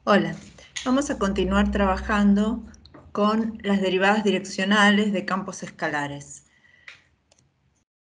Hola, vamos a continuar trabajando con las derivadas direccionales de campos escalares.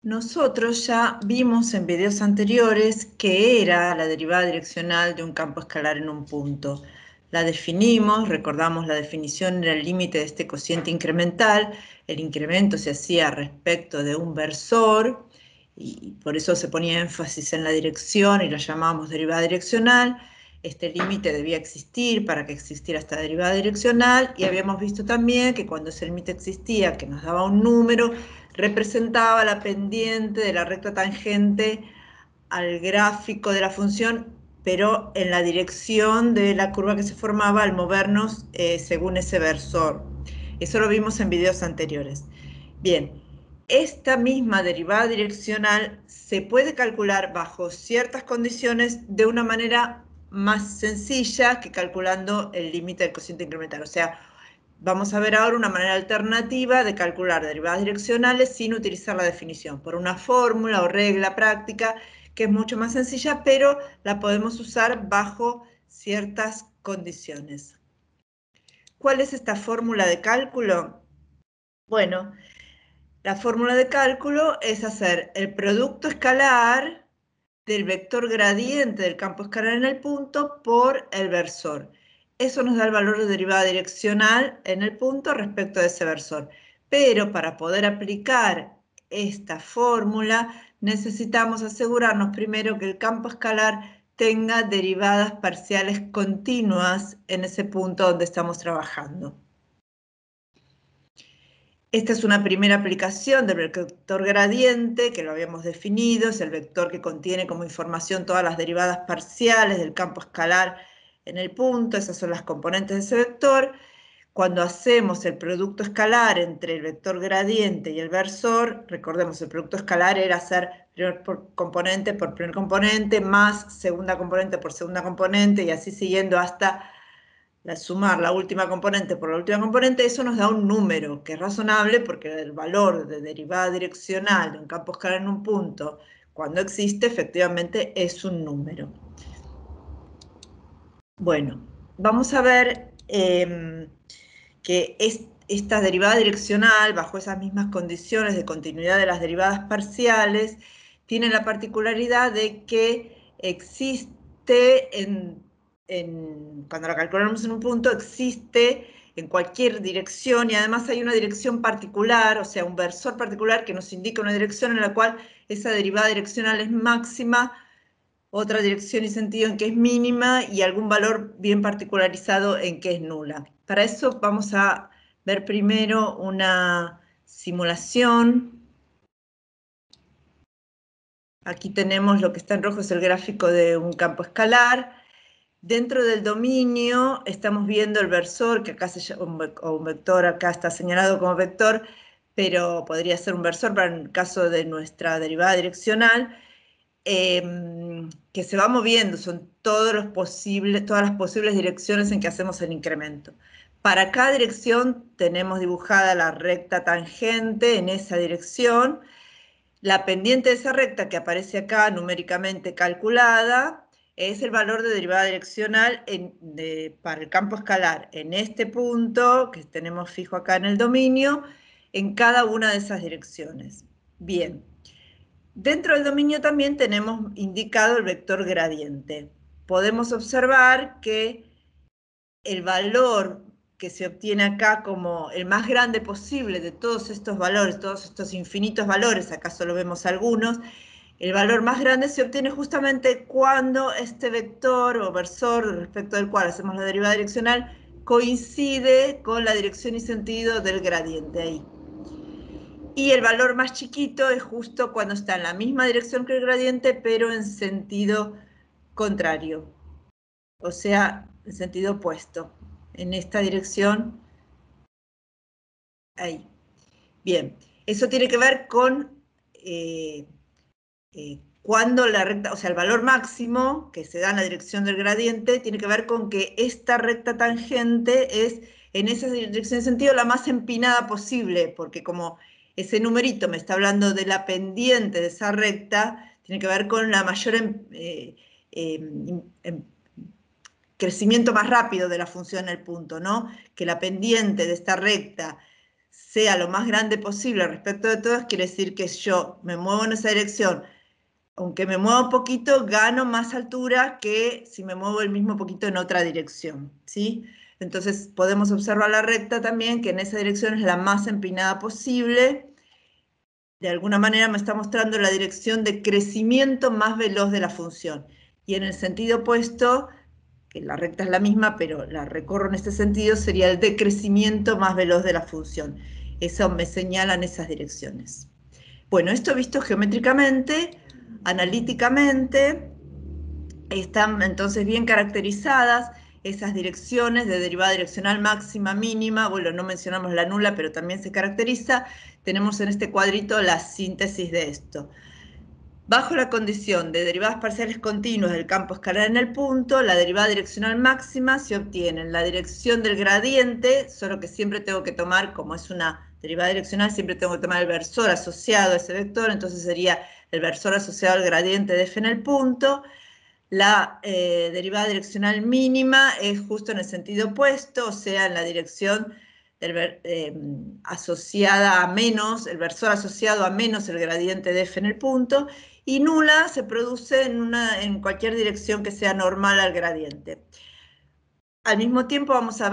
Nosotros ya vimos en videos anteriores qué era la derivada direccional de un campo escalar en un punto. La definimos, recordamos la definición era el límite de este cociente incremental. El incremento se hacía respecto de un versor y por eso se ponía énfasis en la dirección y la llamábamos derivada direccional. Este límite debía existir para que existiera esta derivada direccional y habíamos visto también que cuando ese límite existía, que nos daba un número, representaba la pendiente de la recta tangente al gráfico de la función, pero en la dirección de la curva que se formaba al movernos según ese versor. Eso lo vimos en videos anteriores. Bien, esta misma derivada direccional se puede calcular bajo ciertas condiciones de una manera más sencilla que calculando el límite del cociente incremental. O sea, vamos a ver ahora una manera alternativa de calcular derivadas direccionales sin utilizar la definición, por una fórmula o regla práctica que es mucho más sencilla, pero la podemos usar bajo ciertas condiciones. ¿Cuál es esta fórmula de cálculo? Bueno, la fórmula de cálculo es hacer el producto escalar del vector gradiente del campo escalar en el punto por el versor. Eso nos da el valor de derivada direccional en el punto respecto de ese versor. Pero para poder aplicar esta fórmula necesitamos asegurarnos primero que el campo escalar tenga derivadas parciales continuas en ese punto donde estamos trabajando. Esta es una primera aplicación del vector gradiente, que lo habíamos definido, es el vector que contiene como información todas las derivadas parciales del campo escalar en el punto, esas son las componentes de ese vector. Cuando hacemos el producto escalar entre el vector gradiente y el versor, recordemos, el producto escalar era hacer primer componente por primer componente, más segunda componente por segunda componente, y así siguiendo hasta sumar la última componente por la última componente. Eso nos da un número que es razonable porque el valor de derivada direccional de un campo escalar en un punto, cuando existe, efectivamente es un número. Bueno, vamos a ver que esta derivada direccional, bajo esas mismas condiciones de continuidad de las derivadas parciales, tiene la particularidad de que existe cuando la calculamos en un punto, existe en cualquier dirección, y además hay una dirección particular, o sea, un versor particular que nos indica una dirección en la cual esa derivada direccional es máxima, otra dirección y sentido en que es mínima, y algún valor bien particularizado en que es nula. Para eso vamos a ver primero una simulación. Aquí tenemos lo que está en rojo, es el gráfico de un campo escalar. Dentro del dominio estamos viendo el versor, que acá se llama, o un vector, acá está señalado como vector, pero podría ser un versor para el caso de nuestra derivada direccional, que se va moviendo, son todas las posibles direcciones en que hacemos el incremento. Para cada dirección tenemos dibujada la recta tangente en esa dirección, la pendiente de esa recta que aparece acá numéricamente calculada es el valor de derivada direccional para el campo escalar en este punto que tenemos fijo acá en el dominio, en cada una de esas direcciones. Bien. Dentro del dominio también tenemos indicado el vector gradiente. Podemos observar que el valor que se obtiene acá como el más grande posible de todos estos valores, todos estos infinitos valores, acá solo vemos algunos, el valor más grande se obtiene justamente cuando este vector o versor respecto del cual hacemos la derivada direccional coincide con la dirección y sentido del gradiente ahí. Y el valor más chiquito es justo cuando está en la misma dirección que el gradiente, pero en sentido contrario, o sea, en sentido opuesto. En esta dirección, ahí. Bien, eso tiene que ver con cuando la recta, o sea, el valor máximo que se da en la dirección del gradiente, tiene que ver con que esta recta tangente es, en esa dirección de sentido, la más empinada posible, porque como ese numerito me está hablando de la pendiente de esa recta, tiene que ver con la mayor crecimiento más rápido de la función en el punto, ¿no? Que la pendiente de esta recta sea lo más grande posible respecto de todas, quiere decir que yo me muevo en esa dirección, aunque me mueva un poquito, gano más altura que si me muevo el mismo poquito en otra dirección, ¿sí? Entonces podemos observar la recta también, que en esa dirección es la más empinada posible. De alguna manera me está mostrando la dirección de crecimiento más veloz de la función. Y en el sentido opuesto, que la recta es la misma, pero la recorro en este sentido, sería el decrecimiento más veloz de la función. Eso me señalan esas direcciones. Bueno, esto visto geométricamente, analíticamente, están entonces bien caracterizadas esas direcciones de derivada direccional máxima, mínima. Bueno, no mencionamos la nula, pero también se caracteriza. Tenemos en este cuadrito la síntesis de esto. Bajo la condición de derivadas parciales continuas del campo escalar en el punto, la derivada direccional máxima se obtiene en la dirección del gradiente, solo que siempre tengo que tomar, como es una derivada direccional, siempre tengo que tomar el versor asociado a ese vector, entonces sería el versor asociado al gradiente de f en el punto. La derivada direccional mínima es justo en el sentido opuesto, o sea, en la dirección asociada a menos, el versor asociado a menos el gradiente de f en el punto, y nula se produce en cualquier dirección que sea normal al gradiente. Al mismo tiempo vamos a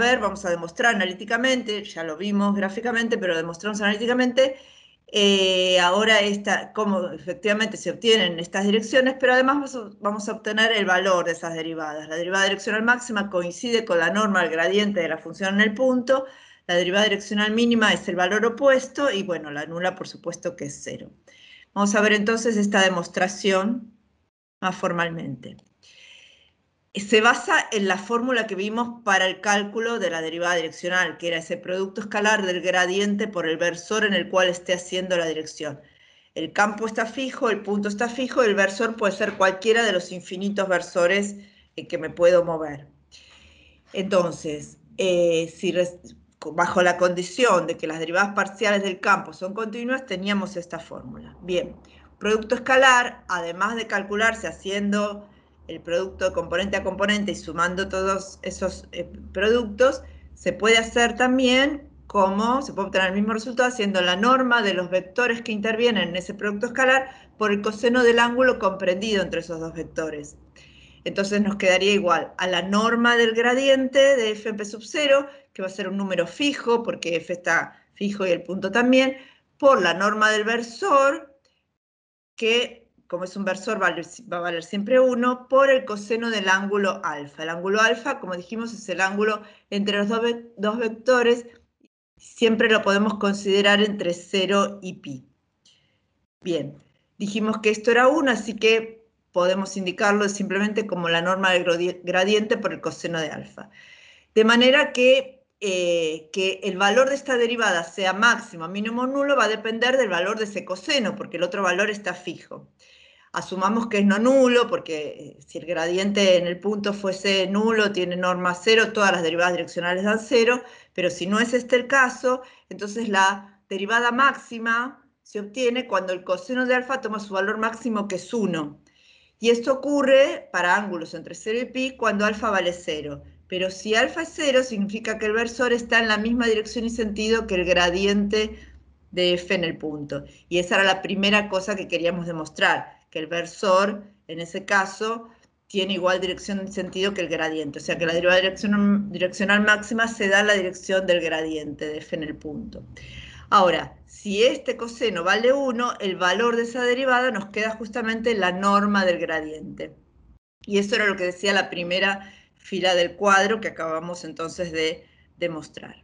demostrar analíticamente, ya lo vimos gráficamente, pero demostramos analíticamente, ahora cómo efectivamente se obtienen estas direcciones, pero además vamos a obtener el valor de esas derivadas. La derivada direccional máxima coincide con la norma del gradiente de la función en el punto, la derivada direccional mínima es el valor opuesto, y bueno, la nula por supuesto que es 0. Vamos a ver entonces esta demostración más formalmente. Se basa en la fórmula que vimos para el cálculo de la derivada direccional, que era ese producto escalar del gradiente por el versor en el cual esté haciendo la dirección. El campo está fijo, el punto está fijo, el versor puede ser cualquiera de los infinitos versores en que me puedo mover. Entonces, bajo la condición de que las derivadas parciales del campo son continuas, teníamos esta fórmula. Bien, producto escalar, además de calcularse haciendo el producto de componente a componente y sumando todos esos productos, se puede hacer también se puede obtener el mismo resultado haciendo la norma de los vectores que intervienen en ese producto escalar por el coseno del ángulo comprendido entre esos dos vectores. Entonces nos quedaría igual a la norma del gradiente de f en p sub 0, que va a ser un número fijo, porque f está fijo y el punto también, por la norma del versor, que como es un versor va a valer siempre 1, por el coseno del ángulo alfa. El ángulo alfa, como dijimos, es el ángulo entre los dos vectores, siempre lo podemos considerar entre 0 y pi. Bien, dijimos que esto era 1, así que podemos indicarlo simplemente como la norma del gradiente por el coseno de alfa. De manera que el valor de esta derivada sea máximo, mínimo o nulo, va a depender del valor de ese coseno, porque el otro valor está fijo. Asumamos que es no nulo, porque si el gradiente en el punto fuese nulo, tiene norma 0, todas las derivadas direccionales dan 0, pero si no es este el caso, entonces la derivada máxima se obtiene cuando el coseno de alfa toma su valor máximo, que es 1. Y esto ocurre para ángulos entre 0 y pi cuando alfa vale 0. Pero si alfa es 0, significa que el versor está en la misma dirección y sentido que el gradiente de f en el punto. Y esa era la primera cosa que queríamos demostrar, que el versor, en ese caso, tiene igual dirección y sentido que el gradiente. O sea que la derivada direccional máxima se da en la dirección del gradiente de f en el punto. Ahora, si este coseno vale 1, el valor de esa derivada nos queda justamente la norma del gradiente. Y eso era lo que decía la primera fila del cuadro que acabamos entonces de demostrar.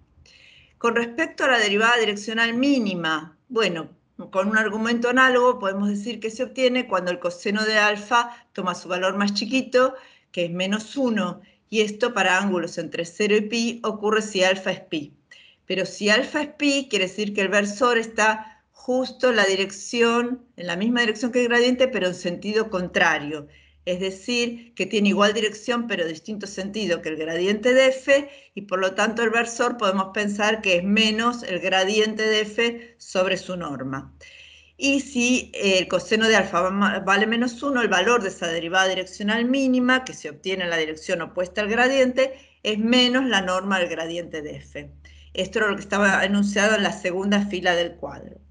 Con respecto a la derivada direccional mínima, bueno, con un argumento análogo podemos decir que se obtiene cuando el coseno de alfa toma su valor más chiquito, que es menos 1, y esto para ángulos entre 0 y pi ocurre si alfa es pi. Pero si alfa es pi, quiere decir que el versor está justo en la misma dirección que el gradiente, pero en sentido contrario. Es decir, que tiene igual dirección, pero distinto sentido que el gradiente de f, y por lo tanto el versor podemos pensar que es menos el gradiente de f sobre su norma. Y si el coseno de alfa vale menos 1, el valor de esa derivada direccional mínima, que se obtiene en la dirección opuesta al gradiente, es menos la norma del gradiente de f. Esto era lo que estaba enunciado en la segunda fila del cuadro.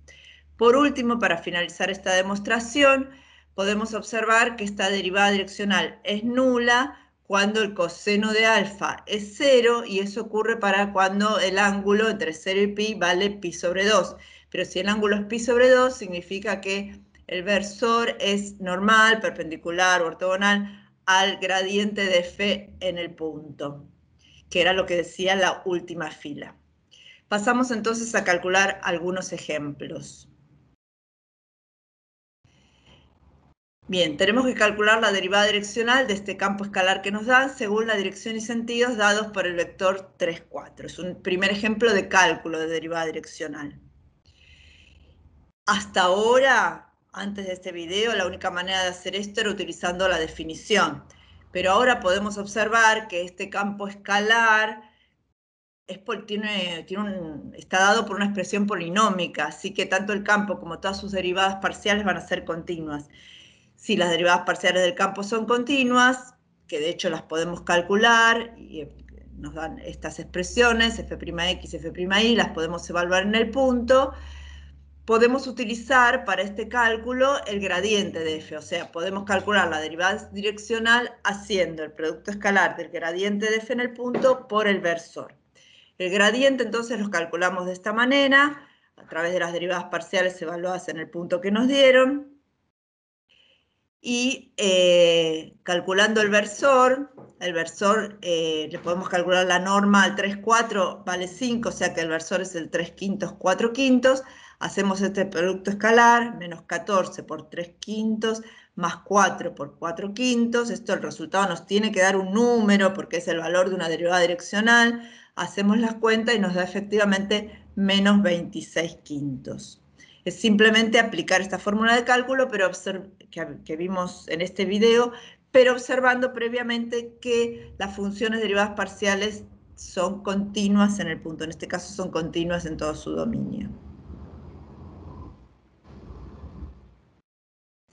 Por último, para finalizar esta demostración, podemos observar que esta derivada direccional es nula cuando el coseno de alfa es 0, y eso ocurre para cuando el ángulo entre 0 y pi vale pi sobre 2. Pero si el ángulo es pi sobre 2, significa que el versor es normal, perpendicular o ortogonal al gradiente de f en el punto, que era lo que decía la última fila. Pasamos entonces a calcular algunos ejemplos. Bien, tenemos que calcular la derivada direccional de este campo escalar que nos dan según la dirección y sentidos dados por el vector 3, 4. Es un primer ejemplo de cálculo de derivada direccional. Hasta ahora, antes de este video, la única manera de hacer esto era utilizando la definición. Pero ahora podemos observar que este campo escalar está dado por una expresión polinómica, así que tanto el campo como todas sus derivadas parciales van a ser continuas. Si las derivadas parciales del campo son continuas, que de hecho las podemos calcular, y nos dan estas expresiones, f'x, f'y, las podemos evaluar en el punto, podemos utilizar para este cálculo el gradiente de f, o sea, podemos calcular la derivada direccional haciendo el producto escalar del gradiente de f en el punto por el versor. El gradiente entonces lo calculamos de esta manera, a través de las derivadas parciales evaluadas en el punto que nos dieron, y calculando el versor le podemos calcular la norma al 3, 4 vale 5, o sea que el versor es el 3 quintos, 4 quintos. Hacemos este producto escalar, menos 14 por 3 quintos, más 4 por 4 quintos. Esto, el resultado nos tiene que dar un número porque es el valor de una derivada direccional. Hacemos las cuentas y nos da efectivamente menos 26 quintos. Es simplemente aplicar esta fórmula de cálculo que vimos en este video, pero observando previamente que las funciones derivadas parciales son continuas en el punto. En este caso son continuas en todo su dominio.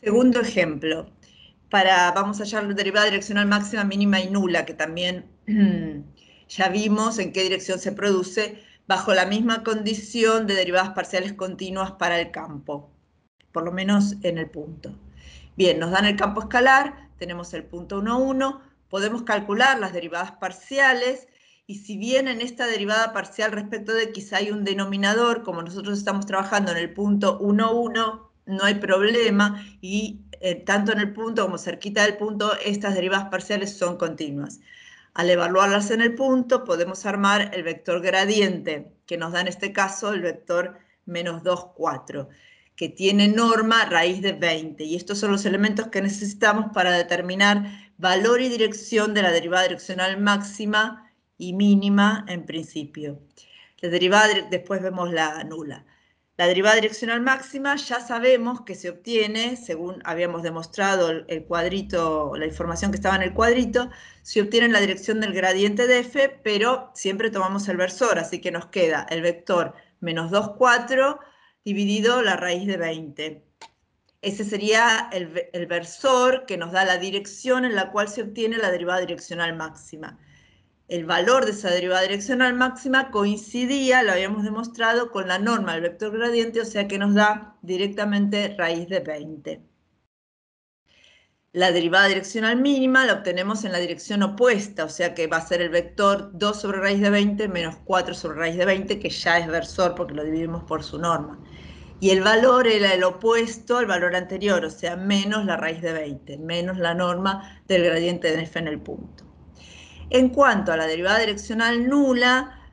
Segundo ejemplo. Vamos a hallar la derivada direccional máxima, mínima y nula, que también ya vimos en qué dirección se produce, bajo la misma condición de derivadas parciales continuas para el campo, por lo menos en el punto. Bien, nos dan el campo escalar, tenemos el punto 1, 1, podemos calcular las derivadas parciales, y si bien en esta derivada parcial respecto de x hay un denominador, como nosotros estamos trabajando en el punto 1, 1, no hay problema, y tanto en el punto como cerquita del punto, estas derivadas parciales son continuas. Al evaluarlas en el punto, podemos armar el vector gradiente, que nos da en este caso el vector menos 2, 4, que tiene norma raíz de 20. Y estos son los elementos que necesitamos para determinar valor y dirección de la derivada direccional máxima y mínima en principio. La derivada, después vemos la nula. La derivada direccional máxima ya sabemos que se obtiene, según habíamos demostrado el cuadrito, la información que estaba en el cuadrito, se obtiene en la dirección del gradiente de f, pero siempre tomamos el versor, así que nos queda el vector menos 2, 4 dividido la raíz de 20. Ese sería el versor que nos da la dirección en la cual se obtiene la derivada direccional máxima. El valor de esa derivada direccional máxima coincidía, lo habíamos demostrado, con la norma del vector gradiente, o sea que nos da directamente raíz de 20. La derivada direccional mínima la obtenemos en la dirección opuesta, o sea que va a ser el vector 2 sobre raíz de 20 menos 4 sobre raíz de 20, que ya es versor porque lo dividimos por su norma. Y el valor era el opuesto al valor anterior, o sea, menos la raíz de 20, menos la norma del gradiente de f en el punto. En cuanto a la derivada direccional nula,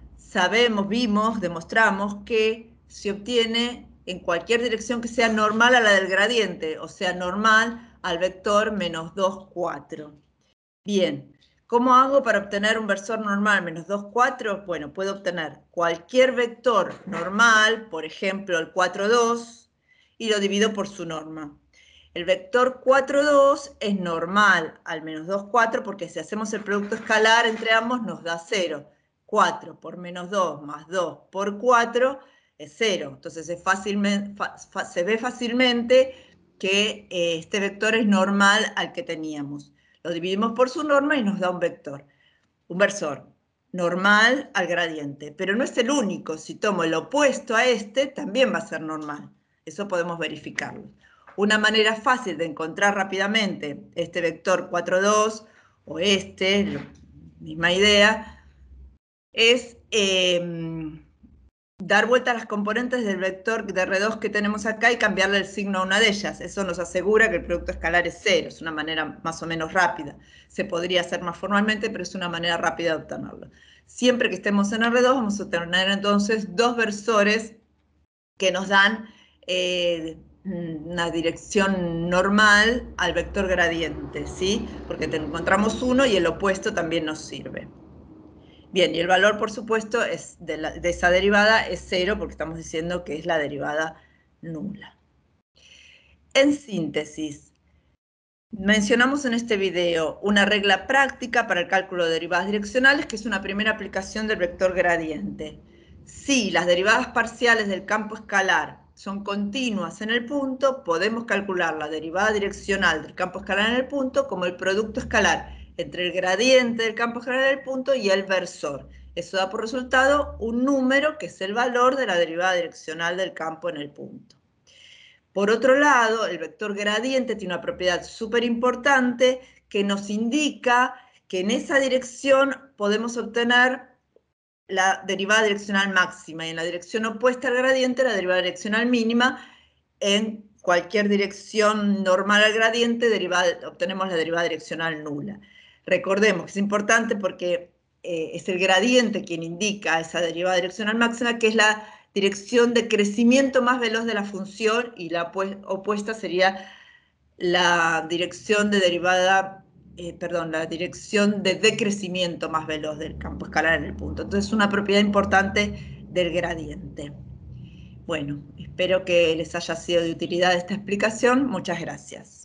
demostramos que se obtiene en cualquier dirección que sea normal a la del gradiente, o sea, normal al vector menos 2, 4. Bien, ¿cómo hago para obtener un versor normal menos 2, 4? Bueno, puedo obtener cualquier vector normal, por ejemplo el 4, 2, y lo divido por su norma. El vector 4, 2 es normal al menos 2, 4, porque si hacemos el producto escalar entre ambos nos da 0. 4 por menos 2 más 2 por 4 es 0. Entonces se ve fácilmente que este vector es normal al que teníamos. Lo dividimos por su norma y nos da un vector, un versor normal al gradiente. Pero no es el único. Si tomo el opuesto a este, también va a ser normal. Eso podemos verificarlo. Una manera fácil de encontrar rápidamente este vector 4, 2 o misma idea, es dar vuelta a las componentes del vector de R2 que tenemos acá y cambiarle el signo a una de ellas. Eso nos asegura que el producto escalar es 0. Es una manera más o menos rápida. Se podría hacer más formalmente, pero es una manera rápida de obtenerlo. Siempre que estemos en R2 vamos a tener entonces dos versores que nos dan una dirección normal al vector gradiente, ¿sí? Porque encontramos uno y el opuesto también nos sirve. Bien, y el valor, por supuesto, de esa derivada es 0, porque estamos diciendo que es la derivada nula. En síntesis, mencionamos en este video una regla práctica para el cálculo de derivadas direccionales, que es una primera aplicación del vector gradiente. Si las derivadas parciales del campo escalar son continuas en el punto, podemos calcular la derivada direccional del campo escalar en el punto como el producto escalar entre el gradiente del campo escalar en el punto y el versor. Eso da por resultado un número que es el valor de la derivada direccional del campo en el punto. Por otro lado, el vector gradiente tiene una propiedad súper importante que nos indica que en esa dirección podemos obtener la derivada direccional máxima y en la dirección opuesta al gradiente la derivada direccional mínima. En cualquier dirección normal al gradiente obtenemos la derivada direccional nula. Recordemos que es importante porque es el gradiente quien indica esa derivada direccional máxima, que es la dirección de crecimiento más veloz de la función, y la opuesta sería la dirección de la dirección de decrecimiento más veloz del campo escalar en el punto. Entonces es una propiedad importante del gradiente. Bueno, espero que les haya sido de utilidad esta explicación. Muchas gracias.